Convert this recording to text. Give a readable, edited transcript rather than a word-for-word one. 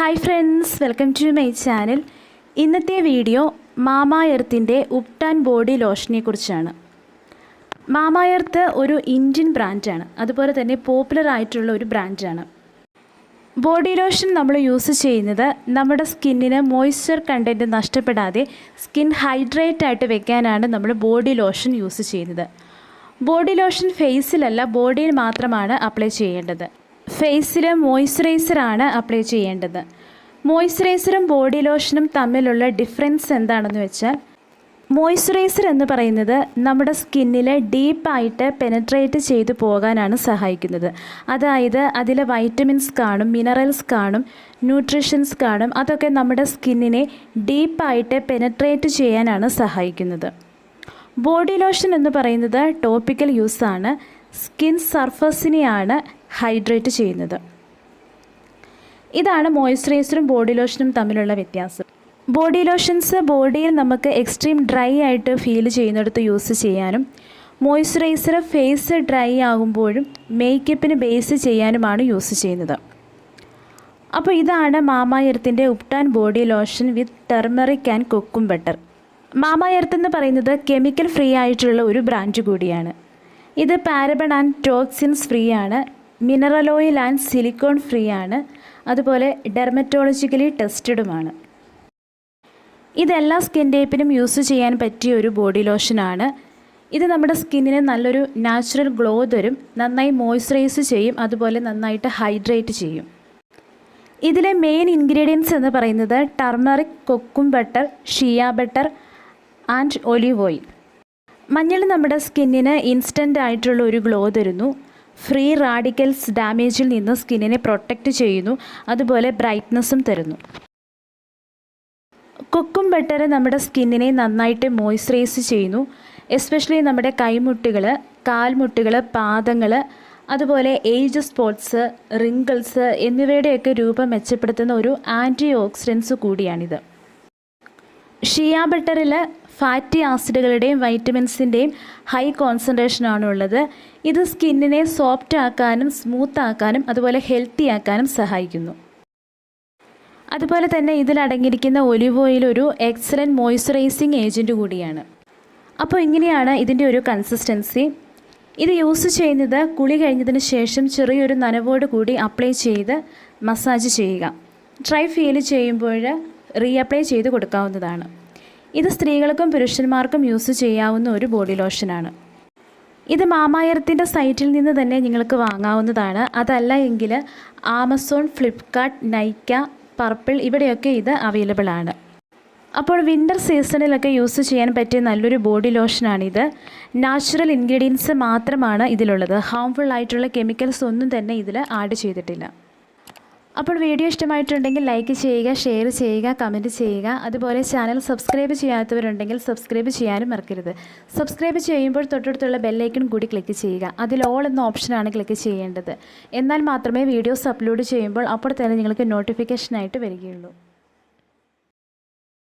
Hi friends, welcome to my channel. ഇന്നത്തെ video മാമാഎർത്തിൻ്റെ ubtan body ലോഷനെ കുറിച്ചാണ്. മാമാഎർത്ത് ഒരു ഇന്ത്യൻ ബ്രാൻഡാണ്, അതുപോലെ തന്നെ പോപ്പുലർ ആയിട്ടുള്ള ഒരു ബ്രാൻഡാണ്. ബോഡി ലോഷൻ നമ്മൾ യൂസ് ചെയ്യുന്നത് നമ്മുടെ സ്കിന്നിന് മോയ്സ്ചർ കണ്ടൻറ്റ് നഷ്ടപ്പെടാതെ സ്കിൻ ഹൈഡ്രേറ്റ് ആയിട്ട് വെക്കാനാണ് നമ്മൾ ബോഡി ലോഷൻ യൂസ് ചെയ്യുന്നത്. ബോഡി ലോഷൻ ഫേസിലല്ല, ബോഡിയിൽ മാത്രമാണ് അപ്ലൈ ചെയ്യേണ്ടത്. ഫേസിൽ മോയ്സ്ചറൈസറാണ് അപ്ലൈ ചെയ്യേണ്ടത്. മോയ്സ്ചറൈസറും ബോഡി ലോഷനും തമ്മിലുള്ള ഡിഫറൻസ് എന്താണെന്ന് വെച്ചാൽ, മോയ്സ്ചറൈസർ എന്ന് പറയുന്നത് നമ്മുടെ സ്കിന്നിൽ ഡീപ്പായിട്ട് പെനട്രേറ്റ് ചെയ്തു പോകാനാണ് സഹായിക്കുന്നത്. അതായത് അതിൽ വൈറ്റമിൻസ് കാണും, മിനറൽസ് കാണും, ന്യൂട്രീഷൻസ് കാണും. അതൊക്കെ നമ്മുടെ സ്കിന്നിനെ ഡീപ്പായിട്ട് പെനട്രേറ്റ് ചെയ്യാനാണ് സഹായിക്കുന്നത്. ബോഡി ലോഷൻ എന്ന് പറയുന്നത് ടോപ്പിക്കൽ യൂസാണ്, സ്കിൻ സർഫസിനെയാണ് ഹൈഡ്രേറ്റ് ചെയ്യുന്നത്. ഇതാണ് മോയ്സ്ചറൈസറും ബോഡി ലോഷനും തമ്മിലുള്ള വ്യത്യാസം. ബോഡി ലോഷൻസ് ബോഡിയിൽ നമുക്ക് എക്സ്ട്രീം ഡ്രൈ ആയിട്ട് ഫീൽ ചെയ്യുന്നിടത്ത് യൂസ് ചെയ്യാനും, മോയ്സ്ചറൈസർ ഫേസ് ഡ്രൈ ആകുമ്പോഴും മേക്കപ്പിന് ബേസ് ചെയ്യാനുമാണ് യൂസ് ചെയ്യുന്നത്. അപ്പോൾ ഇതാണ് മാമാഎർത്തിൻ്റെ ubtan body lotion with turmeric and kokum butter. Mamaearth എന്ന് പറയുന്നത് കെമിക്കൽ ഫ്രീ ആയിട്ടുള്ള ഒരു ബ്രാൻഡ് കൂടിയാണ്. ഇത് പാരബൺ ആൻഡ് ടോക്സിൻസ് ഫ്രീ ആണ്, mineral oil and silicone free ആണ്, അതുപോലെ ഡെർമറ്റോളജിക്കലി ടെസ്റ്റഡുമാണ്. ഇതെല്ലാ സ്കിൻ ടൈപ്പിനും യൂസ് ചെയ്യാൻ പറ്റിയ ഒരു ബോഡി ലോഷനാണ്. ഇത് നമ്മുടെ സ്കിന്നിന് നല്ലൊരു നാച്ചുറൽ ഗ്ലോ തരും, നന്നായി മോയ്സ്ചറൈസ് ചെയ്യും, അതുപോലെ നന്നായിട്ട് ഹൈഡ്രേറ്റ് ചെയ്യും. ഇതിലെ മെയിൻ ഇൻഗ്രീഡിയൻസ് എന്ന് പറയുന്നത് turmeric, kokum butter, shea butter and olive oil. മഞ്ഞൾ നമ്മുടെ സ്കിന്നിന് ഇൻസ്റ്റൻ്റ് ആയിട്ടുള്ള ഒരു ഗ്ലോ തരുന്നു, ഫ്രീ റാഡിക്കൽസ് ഡാമേജിൽ നിന്ന് സ്കിന്നിനെ പ്രൊട്ടക്റ്റ് ചെയ്യുന്നു, അതുപോലെ ബ്രൈറ്റ്നസ്സും തരുന്നു. കൊക്കും ബട്ടർ നമ്മുടെ സ്കിന്നിനെ നന്നായിട്ട് മോയ്സ്ചറൈസ് ചെയ്യുന്നു. എസ്പെഷ്യലി നമ്മുടെ കൈമുട്ടുകൾ, കാൽമുട്ടുകൾ, പാദങ്ങൾ, അതുപോലെ ഏജ് സ്പോട്ട്സ്, റിങ്കിൾസ് എന്നിവയുടെയൊക്കെ രൂപം മെച്ചപ്പെടുത്തുന്ന ഒരു ആൻറ്റി ഓക്സിഡൻസ് കൂടിയാണിത്. ഷിയ ബട്ടറിൽ ഫാറ്റി ആസിഡുകളുടെയും വൈറ്റമിൻസിൻ്റെയും ഹൈ കോൺസെൻട്രേഷനാണ് ഉള്ളത്. ഇത് സ്കിന്നിനെ സോഫ്റ്റ് ആക്കാനും സ്മൂത്ത് ആക്കാനും അതുപോലെ ഹെൽത്തി ആക്കാനും സഹായിക്കുന്നു. അതുപോലെ തന്നെ ഇതിലടങ്ങിയിരിക്കുന്ന ഒലിവ് ഓയിൽ ഒരു എക്സലൻറ്റ് മോയ്സ്ചറൈസിങ് ഏജൻറ്റ് കൂടിയാണ്. അപ്പോൾ ഇങ്ങനെയാണ് ഇതിൻ്റെ ഒരു കൺസിസ്റ്റൻസി. ഇത് യൂസ് ചെയ്യുന്നത് കുളി കഴിഞ്ഞതിന് ശേഷം ചെറിയൊരു നനവോട് കൂടി അപ്ലൈ ചെയ്ത് മസാജ് ചെയ്യുക. ഡ്രൈ ഫീൽ ചെയ്യുമ്പോൾ റീഅപ്ലൈ ചെയ്ത് കൊടുക്കാവുന്നതാണ്. ഇത് സ്ത്രീകൾക്കും പുരുഷന്മാർക്കും യൂസ് ചെയ്യാവുന്ന ഒരു ബോഡി ലോഷനാണ്. ഇത് മാമാഎർത്തിൻ്റെ സൈറ്റിൽ നിന്ന് തന്നെ നിങ്ങൾക്ക് വാങ്ങാവുന്നതാണ്. അതല്ല എങ്കിൽ ആമസോൺ, ഫ്ലിപ്കാർട്ട്, നൈക്ക, പർപ്പിൾ ഇവിടെയൊക്കെ ഇത് അവൈലബിൾ ആണ്. അപ്പോൾ വിൻ്റർ സീസണിലൊക്കെ യൂസ് ചെയ്യാൻ പറ്റിയ നല്ലൊരു ബോഡി ലോഷനാണിത്. നാച്ചുറൽ ഇൻഗ്രീഡിയൻസ് മാത്രമാണ് ഇതിലുള്ളത്. ഹാംഫുൾ ആയിട്ടുള്ള കെമിക്കൽസ് ഒന്നും തന്നെ ഇതിൽ ആഡ് ചെയ്തിട്ടില്ല. അപ്പോൾ വീഡിയോ ഇഷ്ടമായിട്ടുണ്ടെങ്കിൽ ലൈക്ക് ചെയ്യുക, ഷെയർ ചെയ്യുക, കമൻറ്റ് ചെയ്യുക. അതുപോലെ ചാനൽ സബ്സ്ക്രൈബ് ചെയ്യാത്തവരുണ്ടെങ്കിൽ സബ്സ്ക്രൈബ് ചെയ്യാനും മറക്കരുത്. സബ്സ്ക്രൈബ് ചെയ്യുമ്പോൾ തൊട്ടടുത്തുള്ള ബെല്ലൈക്കൺ കൂടി ക്ലിക്ക് ചെയ്യുക. അതിൽ ഓൾ എന്ന ഓപ്ഷനാണ് ക്ലിക്ക് ചെയ്യേണ്ടത്. എന്നാൽ മാത്രമേ വീഡിയോസ് അപ്ലോഡ് ചെയ്യുമ്പോൾ അപ്പോൾ തന്നെ നിങ്ങൾക്ക് നോട്ടിഫിക്കേഷനായിട്ട് വരികയുള്ളൂ.